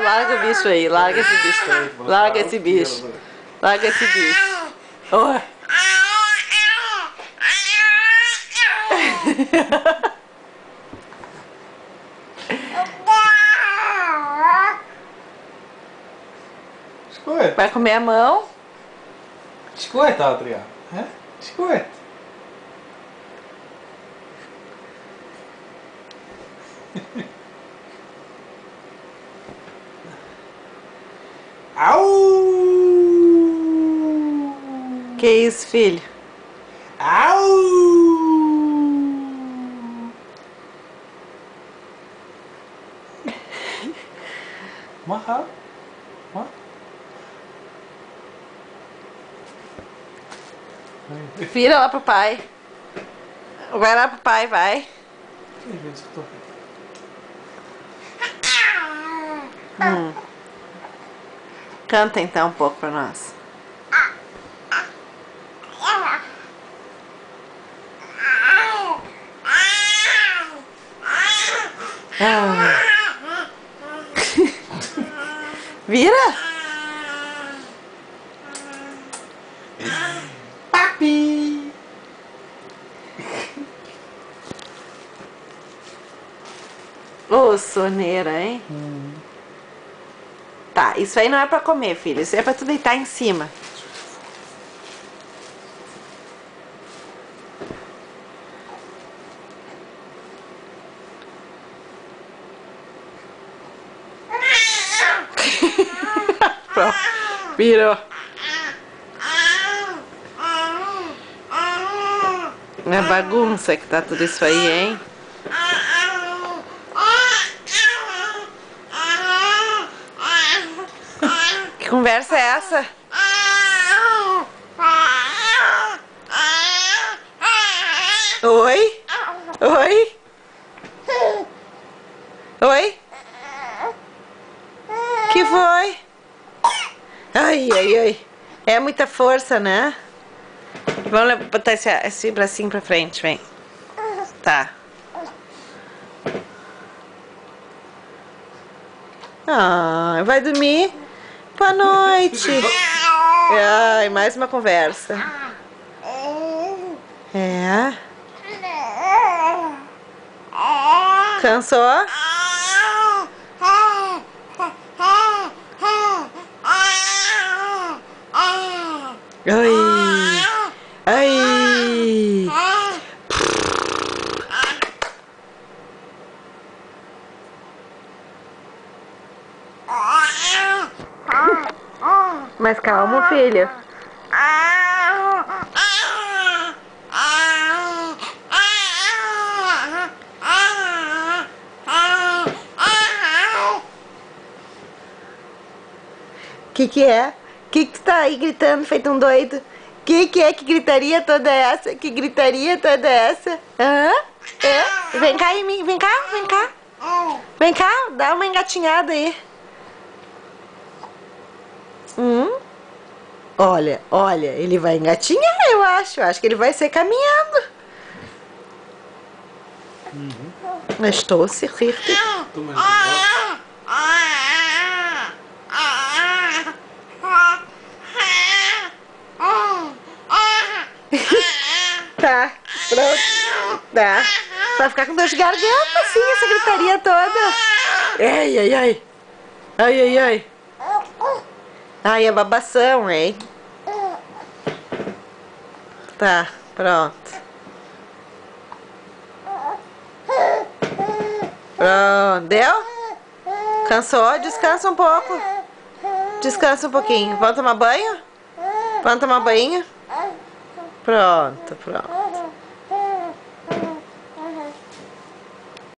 Larga o bicho aí, larga esse bicho. Larga esse bicho. Larga esse bicho. Oh. Escuta. Vai comer a mão? Escuta, Adriano. Escuta. Au! Que isso, filho? Au! Mahal. Vira lá pro pai. Vai lá pro pai, vai. Canta então um pouco pra nós. Vira! Papi! Ô, soneira, hein? Tá, isso aí não é pra comer, filho. Isso aí é pra tu deitar em cima. Pronto, virou. É bagunça que tá tudo isso aí, hein? Que conversa é essa? Oi? Oi? Oi? Que foi? Ai, ai, ai. É muita força, né? Vamos botar esse bracinho pra frente, vem. Tá. Ah, vai dormir? Boa noite. Ai, mais uma conversa. É. Cansou? Ai. Ai. Mas calma, filho. Que é? Que tu tá aí gritando feito um doido? Que é? Que gritaria toda essa? Que gritaria toda essa? Hã? É? Vem cá em mim, vem cá, vem cá. Vem cá, dá uma engatinhada aí. Olha, olha, ele vai engatinhar, eu acho. Acho que ele vai ser caminhando. Estou a se rir. Tá, pronto. Tá. Vai ficar com dor de garganta, assim, essa gritaria toda. Ai, ai, ai. Ai, ai, ai. Ai, é babação, hein? Tá, pronto. Pronto, deu? Cansou? Descansa um pouco. Descansa um pouquinho. Vamos tomar banho? Vamos tomar banho? Pronto, pronto.